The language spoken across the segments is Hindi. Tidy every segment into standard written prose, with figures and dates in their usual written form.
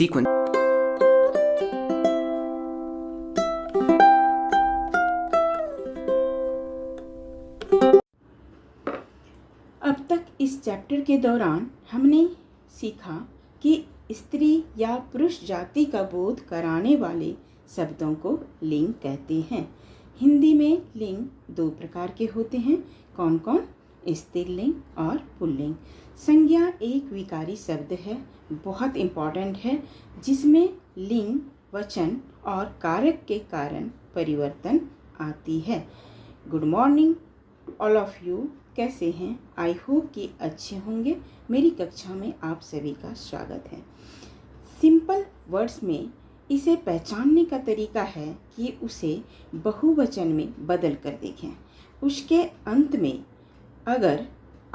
sequence. अब तक इस चैप्टर के दौरान हमने सीखा कि स्त्री या पुरुष जाति का बोध कराने वाले शब्दों को लिंग कहते हैं। हिंदी में लिंग दो प्रकार के होते हैं। कौन कौन? स्त्रीलिंग और पुल्लिंग। संज्ञा एक विकारी शब्द है, बहुत इम्पॉर्टेंट है, जिसमें लिंग, वचन और कारक के कारण परिवर्तन आती है। Good morning all of you, कैसे हैं? आई होप कि अच्छे होंगे। मेरी कक्षा में आप सभी का स्वागत है। सिंपल वर्ड्स में इसे पहचानने का तरीका है कि उसे बहुवचन में बदल कर देखें। उसके अंत में अगर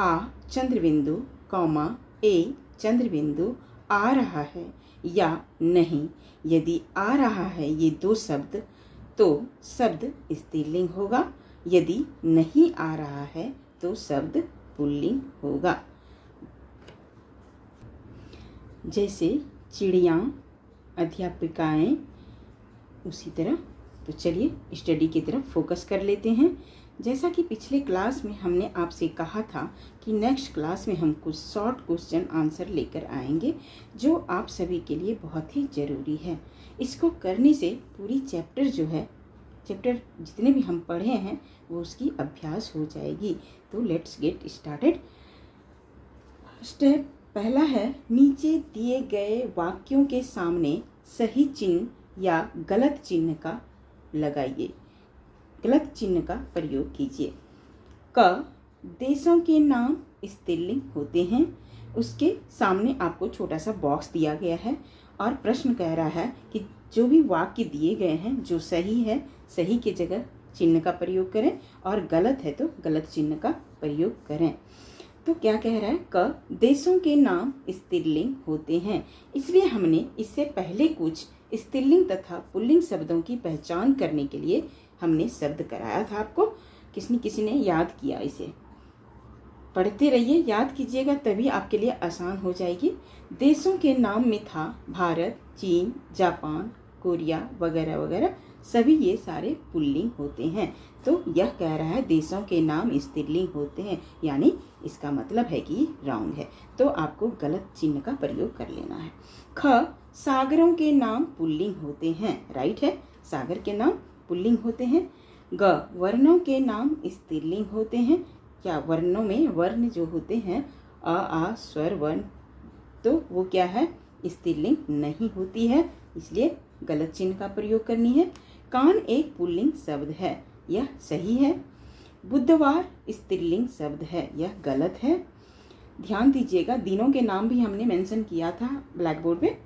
आ चंद्रबिंदु कॉमा ए चंद्रबिंदु आ रहा है या नहीं, यदि आ रहा है ये दो शब्द तो शब्द स्त्रीलिंग होगा, यदि नहीं आ रहा है तो शब्द पुल्लिंग होगा। जैसे चिड़िया, अध्यापिकाएं, उसी तरह। तो चलिए स्टडी की तरफ फोकस कर लेते हैं। जैसा कि पिछले क्लास में हमने आपसे कहा था कि नेक्स्ट क्लास में हम कुछ शॉर्ट क्वेश्चन आंसर लेकर आएंगे, जो आप सभी के लिए बहुत ही ज़रूरी है। इसको करने से पूरी चैप्टर जितने भी हम पढ़े हैं वो उसकी अभ्यास हो जाएगी। तो लेट्स गेट स्टार्टेड। स्टेप पहला है, नीचे दिए गए वाक्यों के सामने सही चिन्ह या गलत चिन्ह का लगाइए, गलत चिन्ह का प्रयोग कीजिए। क, देशों के नाम स्त्रीलिंग होते हैं। उसके सामने आपको छोटा सा बॉक्स दिया गया है और प्रश्न कह रहा है कि जो भी वाक्य दिए गए हैं, जो सही है सही की जगह चिन्ह का प्रयोग करें और गलत है तो गलत चिन्ह का प्रयोग करें। तो क्या कह रहा है? क, देशों के नाम स्त्रीलिंग होते हैं। इसलिए हमने इससे पहले कुछ स्त्रीलिंग तथा पुल्लिंग शब्दों की पहचान करने के लिए हमने शब्द कराया था आपको। किसी ने याद किया? इसे पढ़ते रहिए, याद कीजिएगा, तभी आपके लिए आसान हो जाएगी। देशों के नाम में था भारत, चीन, जापान, कोरिया वगैरह वगैरह, सभी ये सारे पुल्लिंग होते हैं। तो यह कह रहा है देशों के नाम स्त्रीलिंग होते हैं, यानी इसका मतलब है कि रॉन्ग है। तो आपको गलत चिन्ह का प्रयोग कर लेना है। ख, सागरों के नाम पुल्लिंग होते हैं। राइट है, सागर के नाम पुल्लिंग होते हैं। ग, वर्णों के नाम स्त्रीलिंग होते हैं। क्या? वर्णों में वर्ण जो होते हैं अ, आ, स्वर, वर्ण, तो वो क्या है? स्त्रीलिंग नहीं होती है, इसलिए गलत चिन्ह का प्रयोग करनी है। कान एक पुल्लिंग शब्द है, यह सही है। बुधवार स्त्रीलिंग शब्द है, यह गलत है। ध्यान दीजिएगा, दिनों के नाम भी हमने मेंशन किया था ब्लैक बोर्ड पे।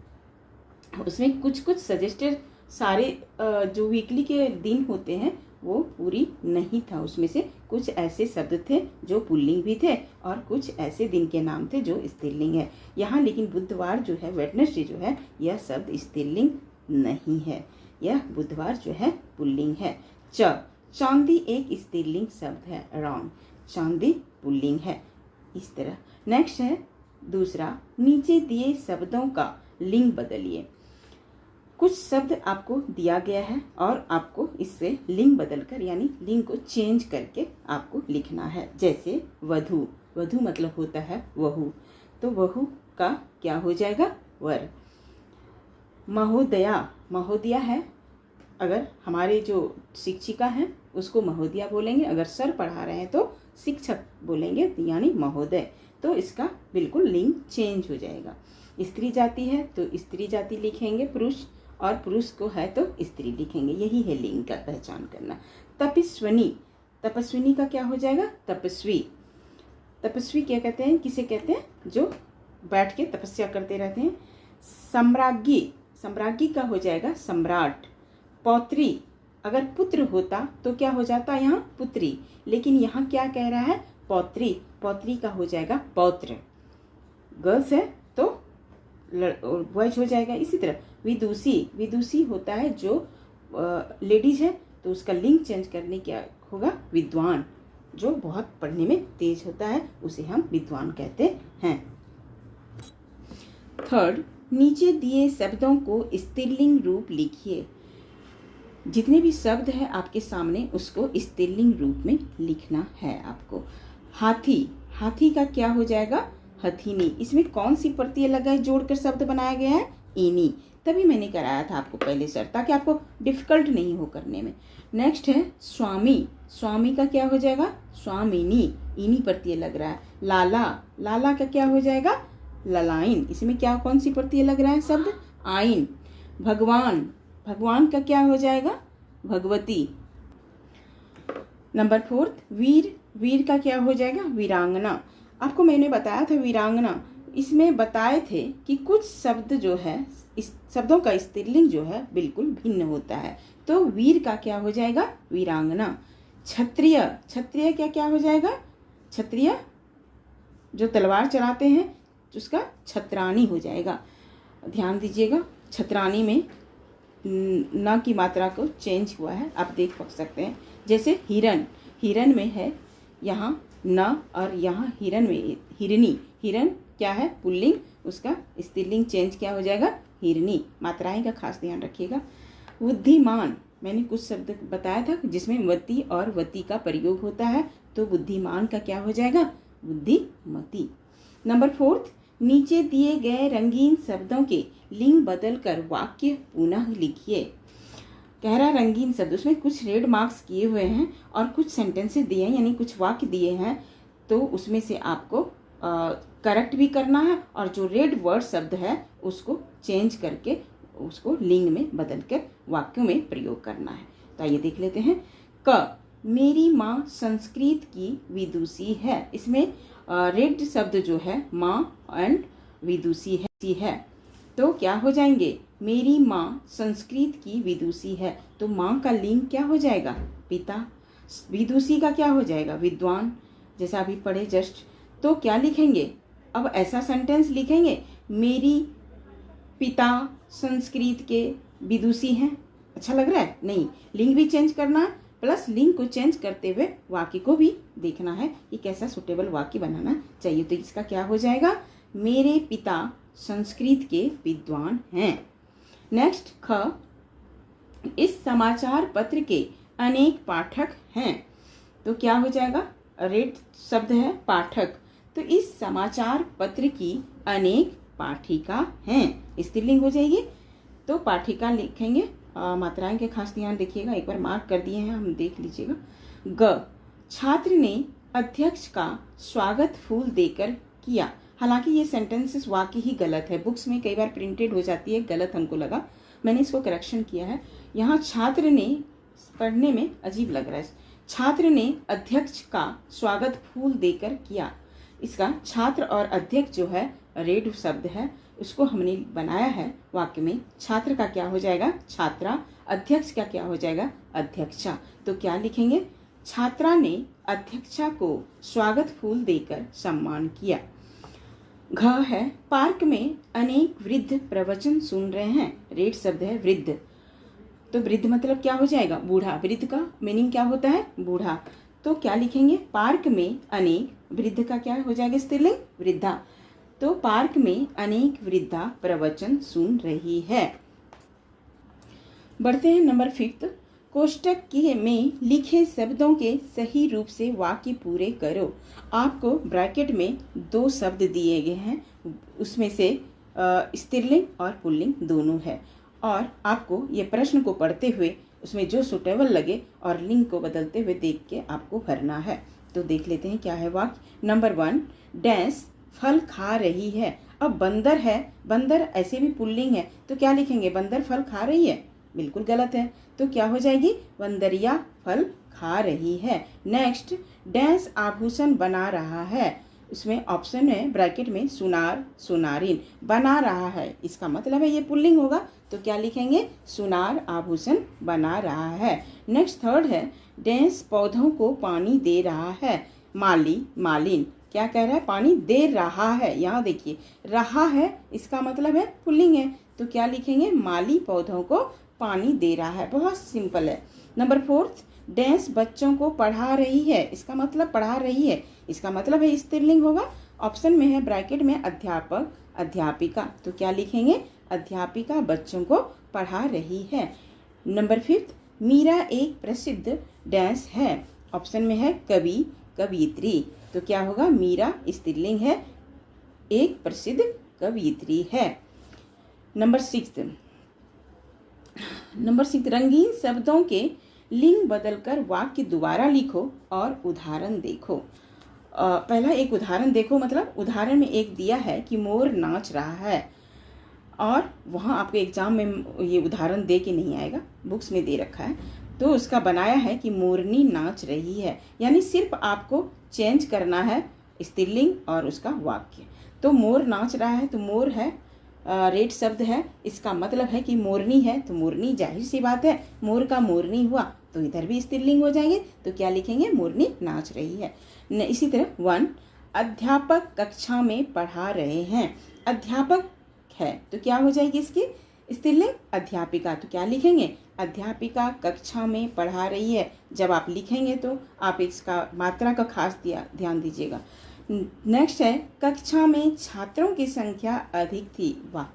उसमें कुछ कुछ सजेस्टेड सारे जो वीकली के दिन होते हैं वो पूरी नहीं था। उसमें से कुछ ऐसे शब्द थे जो पुल्लिंग भी थे और कुछ ऐसे दिन के नाम थे जो स्त्रीलिंग है। यहाँ लेकिन बुधवार जो है, वेडनेसडे जो है, यह शब्द स्त्रीलिंग नहीं है, यह बुधवार जो है पुल्लिंग है। च, चांदी एक स्त्रीलिंग शब्द है। रॉन्ग, चांदी पुल्लिंग है। इस तरह। नेक्स्ट है दूसरा, नीचे दिए शब्दों का लिंग बदलिए। कुछ शब्द आपको दिया गया है और आपको इससे लिंग बदलकर यानी लिंग को चेंज करके आपको लिखना है। जैसे वधू, वधू मतलब होता है वहू, तो वहू का क्या हो जाएगा? वर। महोदया, महोदया है, अगर हमारे जो शिक्षिका हैं उसको महोदया बोलेंगे, अगर सर पढ़ा रहे हैं तो शिक्षक बोलेंगे, यानी महोदय। तो इसका बिल्कुल लिंग चेंज हो जाएगा। स्त्री जाति है तो स्त्री जाति लिखेंगे पुरुष, और पुरुष को है तो स्त्री लिखेंगे। यही है लिंग का पहचान करना। तपस्विनी, तपस्विनी का क्या हो जाएगा? तपस्वी। तपस्वी क्या कहते हैं? किसे कहते हैं? जो बैठ के तपस्या करते रहते हैं। सम्राज्ञी, सम्राज्ञी का हो जाएगा सम्राट। पौत्री, अगर पुत्र होता तो क्या हो जाता? यहाँ पुत्री, लेकिन यहाँ क्या कह रहा है? पौत्री, पौत्री का हो जाएगा पौत्र। गर्ल्स है तो बॉयज हो जाएगा। इसी तरह विदुषी, विदुषी होता है जो लेडीज है तो उसका लिंग चेंज करने क्या होगा? विद्वान, जो बहुत पढ़ने में तेज होता है उसे हम विद्वान कहते हैं। थर्ड, नीचे दिए शब्दों को स्त्रीलिंग रूप लिखिए। जितने भी शब्द है आपके सामने उसको स्त्रीलिंग रूप में लिखना है आपको। हाथी, हाथी का क्या हो जाएगा? हथीनी। इसमें कौन सी प्रत्यय लगाए जोड़कर शब्द बनाया गया है? इनी। तभी मैंने कराया था आपको पहले सर, ताकि आपको डिफिकल्ट नहीं हो करने में। नेक्स्ट है स्वामी, स्वामी का क्या हो जाएगा? स्वामिनी। इनी प्रत्यय लग रहा है। लाला, लाला का क्या हो जाएगा? ललाइन। इसमें क्या कौन सी प्रत्यय लग रहा है शब्द? आइन। भगवान, भगवान का क्या हो जाएगा? भगवती। नंबर 4 वीर, वीर का क्या हो जाएगा? वीरांगना। आपको मैंने बताया था वीरांगना, इसमें बताए थे कि कुछ शब्द जो है, इस शब्दों का स्त्रीलिंग जो है बिल्कुल भिन्न होता है। तो वीर का क्या हो जाएगा? वीरांगना। क्षत्रिय, क्षत्रिय क्या क्या हो जाएगा? क्षत्रिय जो तलवार चलाते हैं उसका छत्रानी हो जाएगा। ध्यान दीजिएगा, छत्रानी में न की मात्रा को चेंज हुआ है, आप देख सकते हैं। जैसे हिरन, हिरन में है यहाँ न और यहाँ हिरन में हिरनी। हिरन क्या है? पुल्लिंग, उसका स्त्रीलिंग चेंज क्या हो जाएगा? हिरनी। मात्राएं का खास ध्यान रखिएगा। बुद्धिमान, मैंने कुछ शब्द बताया था जिसमें वती और वती का प्रयोग होता है, तो बुद्धिमान का क्या हो जाएगा? बुद्धिमती। नंबर 4 नीचे दिए गए रंगीन शब्दों के लिंग बदलकर वाक्य पुनः लिखिए। कह रहा रंगीन शब्द, उसमें कुछ रेड मार्क्स किए हुए हैं और कुछ सेंटेंसेस दिए हैं, यानी कुछ वाक्य दिए हैं, तो उसमें से आपको करेक्ट भी करना है और जो रेड वर्ड शब्द है उसको चेंज करके उसको लिंग में बदल कर वाक्यों में प्रयोग करना है। तो आइए देख लेते हैं। क, मेरी माँ संस्कृत की विदुषी है। इसमें रेड शब्द जो है माँ एंड विदुषी है, तो क्या हो जाएंगे? मेरी माँ संस्कृत की विदुषी है, तो माँ का लिंग क्या हो जाएगा? पिता। विदुषी का क्या हो जाएगा? विद्वान, जैसा अभी पढ़े जस्ट। तो क्या लिखेंगे? अब ऐसा सेंटेंस लिखेंगे, मेरी पिता संस्कृत के विदुषी हैं। अच्छा लग रहा है? नहीं, लिंग भी चेंज करना है, प्लस लिंग को चेंज करते हुए वाक्य को भी देखना है कि कैसा सुटेबल वाक्य बनाना चाहिए। तो इसका क्या हो जाएगा? मेरे पिता संस्कृत के विद्वान हैं। नेक्स्ट ख, इस समाचार पत्र के अनेक पाठक हैं, तो क्या हो जाएगा? रेड शब्द है पाठक, तो इस समाचार पत्र की अनेक पाठिका हैं, स्त्रीलिंग हो जाएगी। तो पाठिका लिखेंगे। मात्राएं के खास ध्यान देखिएगा, एक बार मार्क कर दिए हैं हम, देख लीजिएगा। ग, छात्र ने अध्यक्ष का स्वागत फूल देकर किया। हालांकि ये सेंटेंसेस वाकई ही गलत है, बुक्स में कई बार प्रिंटेड हो जाती है, गलत हमको लगा, मैंने इसको करेक्शन किया है। यहाँ छात्र ने पढ़ने में अजीब लग रहा है। छात्र ने अध्यक्ष का स्वागत फूल देकर किया। इसका छात्र और अध्यक्ष जो है रेड शब्द है, उसको हमने बनाया है वाक्य में। छात्र का क्या हो जाएगा? छात्रा। अध्यक्ष का क्या हो जाएगा? अध्यक्षा। तो क्या लिखेंगे? छात्रा ने अध्यक्षा को स्वागत फूल देकर सम्मान किया। घ है, पार्क में अनेक वृद्ध प्रवचन सुन रहे हैं। रेड शब्द है वृद्ध, तो वृद्ध मतलब क्या हो जाएगा? बूढ़ा। वृद्ध का मीनिंग क्या होता है? बूढ़ा। तो क्या लिखेंगे? पार्क में अनेक, वृद्ध का क्या हो जाएगा स्त्रीलिंग? वृद्धा। तो पार्क में अनेक वृद्धा प्रवचन सुन रही है। बढ़ते हैं नंबर 5, कोष्टक के में लिखे शब्दों के सही रूप से वाक्य पूरे करो। आपको ब्रैकेट में 2 शब्द दिए गए हैं, उसमें से स्त्रीलिंग और पुल्लिंग दोनों है, और आपको ये प्रश्न को पढ़ते हुए उसमें जो सुटेबल लगे और लिंग को बदलते हुए देख के आपको भरना है। तो देख लेते हैं क्या है वाक्य। नंबर 1, डैश फल खा रही है। अब बंदर है, बंदर ऐसे भी पुल्लिंग है, तो क्या लिखेंगे? बंदर फल खा रही है, बिल्कुल गलत है, तो क्या हो जाएगी? बंदरिया फल खा रही है। नेक्स्ट, डैश आभूषण बना रहा है। इसमें ऑप्शन है ब्रैकेट में सुनार सुनारिन, बना रहा है, इसका मतलब है ये पुल्लिंग होगा, तो क्या लिखेंगे? सुनार आभूषण बना रहा है। नेक्स्ट थर्ड है, डैश पौधों को पानी दे रहा है। माली मालिन, क्या कह रहा है? पानी दे रहा है। यहाँ देखिए रहा है, इसका मतलब है पुल्लिंग है, तो क्या लिखेंगे? माली पौधों को पानी दे रहा है। बहुत सिंपल है। नंबर 4, डैश बच्चों को पढ़ा रही है। इसका मतलब पढ़ा रही है, इसका मतलब है स्त्रीलिंग होगा। ऑप्शन में है ब्रैकेट में अध्यापक अध्यापिका, तो क्या लिखेंगे? अध्यापिका बच्चों को पढ़ा रही है। नंबर 5, मीरा एक प्रसिद्ध डैश है। ऑप्शन में है कवि, कवियत्री, तो क्या होगा? मीरा स्त्रीलिंग है, एक प्रसिद्ध कवियत्री है। नंबर 6, रंगीन शब्दों के लिंग बदलकर वाक्य दोबारा लिखो और उदाहरण देखो। पहला एक उदाहरण देखो, मतलब उदाहरण में एक दिया है कि मोर नाच रहा है, और वहाँ आपको एग्जाम में ये उदाहरण दे के नहीं आएगा, बुक्स में दे रखा है, तो उसका बनाया है कि मोरनी नाच रही है, यानी सिर्फ आपको चेंज करना है स्त्रीलिंग और उसका वाक्य। तो मोर नाच रहा है, तो मोर है रेड शब्द है, इसका मतलब है कि मोरनी है, तो मोरनी जाहिर सी बात है, मोर का मोरनी हुआ तो इधर भी स्त्रीलिंग हो जाएंगे, तो क्या लिखेंगे? मोरनी नाच रही है। इसी तरह 1, अध्यापक कक्षा में पढ़ा रहे हैं। अध्यापक है तो क्या हो जाएगी इसकी स्त्रीलिंग? अध्यापिका, तो क्या लिखेंगे? अध्यापिका कक्षा में पढ़ा रही है। जब आप लिखेंगे तो आप इसका मात्रा का खास ध्यान दीजिएगा। नेक्स्ट है, कक्षा में छात्रों की संख्या अधिक थी। वाह,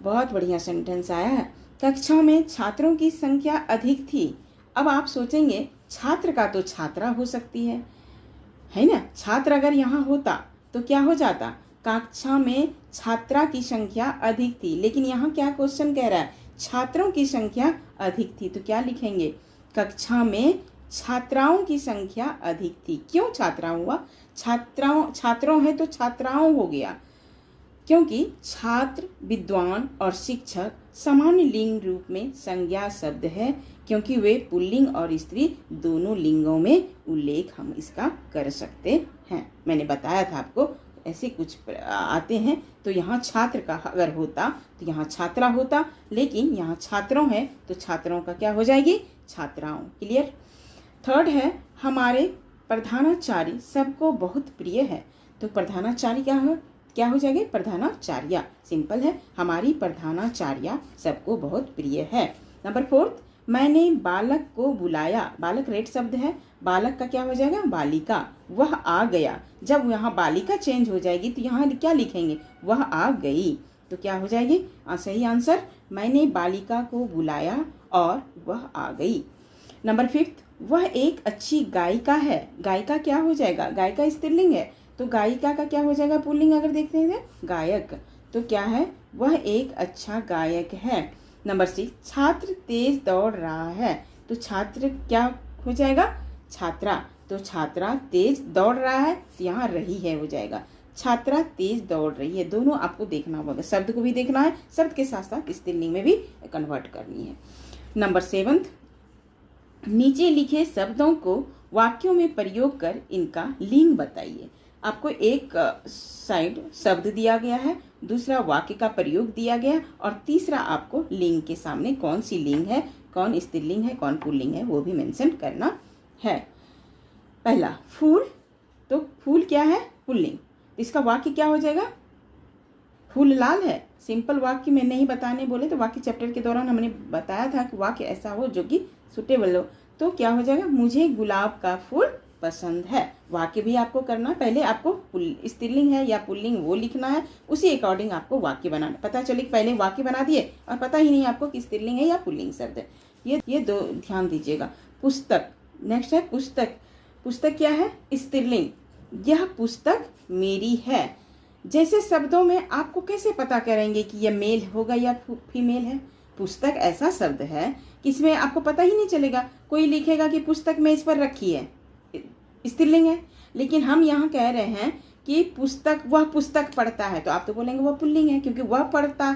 बहुत बढ़िया सेंटेंस आया है। कक्षा में छात्रों की संख्या अधिक थी। अब आप सोचेंगे छात्र का तो छात्रा हो सकती है ना? छात्र अगर यहाँ होता तो क्या हो जाता? कक्षा में छात्रा की संख्या अधिक थी, लेकिन यहाँ क्या क्वेश्चन कह रहा है? छात्रों की संख्या अधिक थी, तो क्या लिखेंगे? कक्षा में छात्राओं की संख्या अधिक थी। क्यों छात्राओं हुआ? छात्रों है तो छात्राओं हो गया, क्योंकि छात्र, विद्वान और शिक्षक सामान्य लिंग रूप में संज्ञा शब्द है, क्योंकि वे पुल्लिंग और स्त्री दोनों लिंगों में उल्लेख हम इसका कर सकते हैं। मैंने बताया था आपको, ऐसे कुछ आते हैं, तो यहाँ छात्र का अगर होता तो यहाँ छात्रा होता, लेकिन यहाँ छात्रों है तो छात्रों का क्या हो जाएगी? छात्राओं। क्लियर? 3 है, हमारे प्रधानाचार्य सबको बहुत प्रिय है। तो प्रधानाचार्य क्या हो जाएगी? प्रधानाचार्या। सिंपल है, हमारी प्रधानाचार्या सबको बहुत प्रिय है। नंबर 4, मैंने बालक को बुलाया। बालक रेड शब्द है, बालक का क्या हो जाएगा? बालिका। वह आ गया। जब यहाँ बालिका चेंज हो जाएगी तो यहाँ क्या लिखेंगे? वह आ गई, तो क्या हो जाएगी? सही आंसर, मैंने बालिका को बुलाया और वह आ गई। नंबर 5, वह एक अच्छी गायिका है। गायिका क्या हो जाएगा? गायिका स्त्रीलिंग है, तो गायिका का क्या हो जाएगा पुल्लिंग? अगर देखते हैं गायक, तो क्या है? वह एक अच्छा गायक है। नंबर 6, छात्र तेज दौड़ रहा है। तो छात्र क्या हो जाएगा? छात्रा। तो छात्रा तेज दौड़ रहा है, तो यहाँ रही है हो जाएगा। छात्रा तेज दौड़ रही है। दोनों आपको देखना होगा, शब्द को भी देखना है, शब्द के साथ साथ स्त्रीलिंग में भी कन्वर्ट करनी है। नंबर 7, नीचे लिखे शब्दों को वाक्यों में प्रयोग कर इनका लिंग बताइए। आपको एक साइड शब्द दिया गया है, दूसरा वाक्य का प्रयोग दिया गया, और तीसरा आपको लिंग के सामने कौन सी लिंग है, कौन स्त्रीलिंग है, कौन पुल्लिंग है, वो भी मेंशन करना है। पहला फूल, तो फूल क्या है? पुल्लिंग। इसका वाक्य क्या हो जाएगा? फूल लाल है। सिंपल वाक्य में नहीं बताने बोले तो वाक्य चैप्टर के दौरान हमने बताया था कि वाक्य ऐसा हो जो कि सुटेबल हो, तो क्या हो जाएगा? मुझे गुलाब का फूल पसंद है। वाक्य भी आपको करना, पहले आपको स्त्रीलिंग है या पुल्लिंग वो लिखना है, उसी अकॉर्डिंग आपको वाक्य बनाना। पता चले कि पहले वाक्य बना दिए और पता ही नहीं आपको कि स्त्रीलिंग है या पुल्लिंग शब्द है। ये दो ध्यान दीजिएगा। पुस्तक, नेक्स्ट है पुस्तक। पुस्तक क्या है? स्त्रीलिंग। यह पुस्तक मेरी है। जैसे शब्दों में आपको कैसे पता करेंगे कि यह मेल होगा या फीमेल है? पुस्तक ऐसा शब्द है कि इसमें आपको पता ही नहीं चलेगा। कोई लिखेगा कि पुस्तक मेज पर रखी है, स्त्रीलिंग है, लेकिन हम यहाँ कह रहे हैं कि पुस्तक, वह पुस्तक पढ़ता है, तो आप तो बोलेंगे वह पुल्लिंग है, क्योंकि वह पढ़ता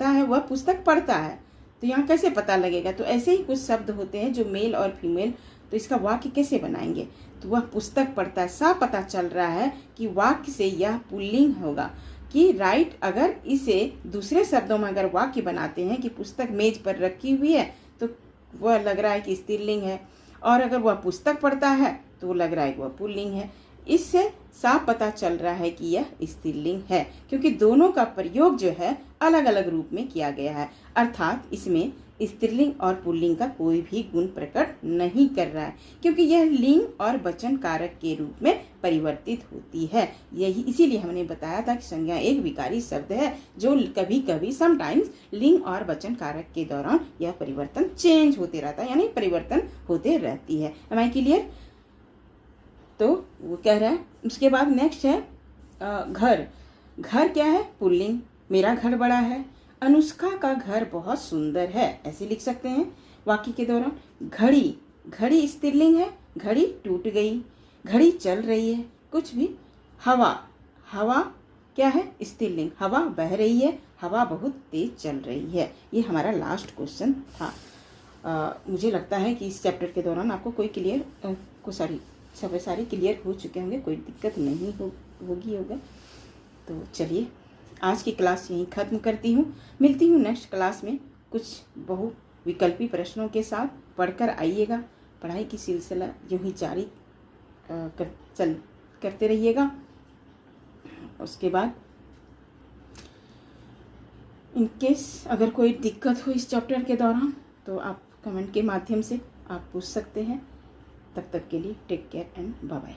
है, वह पुस्तक पढ़ता है, तो यहाँ कैसे पता लगेगा? तो ऐसे ही कुछ शब्द होते हैं जो मेल और फीमेल, तो इसका वाक्य कैसे बनाएंगे? तो वह पुस्तक पढ़ता है, साफ पता चल रहा है कि वाक्य से यह पुल्लिंग होगा कि राइट। अगर इसे दूसरे शब्दों में अगर वाक्य बनाते हैं कि पुस्तक मेज पर रखी हुई है, तो वह लग रहा है कि स्त्रीलिंग है, और अगर वह पुस्तक पढ़ता है तो लग रहा है कि वह पुल्लिंग है। इससे साफ पता चल रहा है कि यह स्त्रीलिंग है, क्योंकि दोनों का प्रयोग जो है अलग अलग रूप में किया गया है, अर्थात इसमें स्त्रीलिंग और पुल्लिंग का कोई भी गुण प्रकट नहीं कर रहा है, क्योंकि यह लिंग और वचन कारक के रूप में परिवर्तित होती है। यही इसीलिए हमने बताया था कि संज्ञा एक विकारी शब्द है जो कभी कभी समटाइम्स लिंग और वचन कारक के दौरान यह परिवर्तन चेंज होते रहता है, यानी परिवर्तन होते रहती है। Am I clear? तो वो कह रहा है, उसके बाद नेक्स्ट है घर। घर क्या है? पुल्लिंग। मेरा घर बड़ा है। अनुष्का का घर बहुत सुंदर है, ऐसे लिख सकते हैं वाक्य के दौरान। घड़ी, घड़ी स्त्रीलिंग है, घड़ी टूट गई। घड़ी चल रही है, कुछ भी। हवा, हवा क्या है? स्त्रीलिंग। हवा बह रही है, हवा बहुत तेज चल रही है। ये हमारा लास्ट क्वेश्चन था। मुझे लगता है कि इस चैप्टर के दौरान आपको कोई सारे क्लियर हो चुके होंगे, कोई दिक्कत नहीं होगा। तो चलिए आज की क्लास यहीं ख़त्म करती हूँ। मिलती हूँ नेक्स्ट क्लास में कुछ बहुविकल्पी प्रश्नों के साथ। पढ़कर आइएगा। पढ़ाई की सिलसिला यूँ ही जारी करते रहिएगा। उसके बाद इनकेस अगर कोई दिक्कत हो इस चैप्टर के दौरान तो आप कमेंट के माध्यम से आप पूछ सकते हैं। तब तक के लिए take care and bye bye.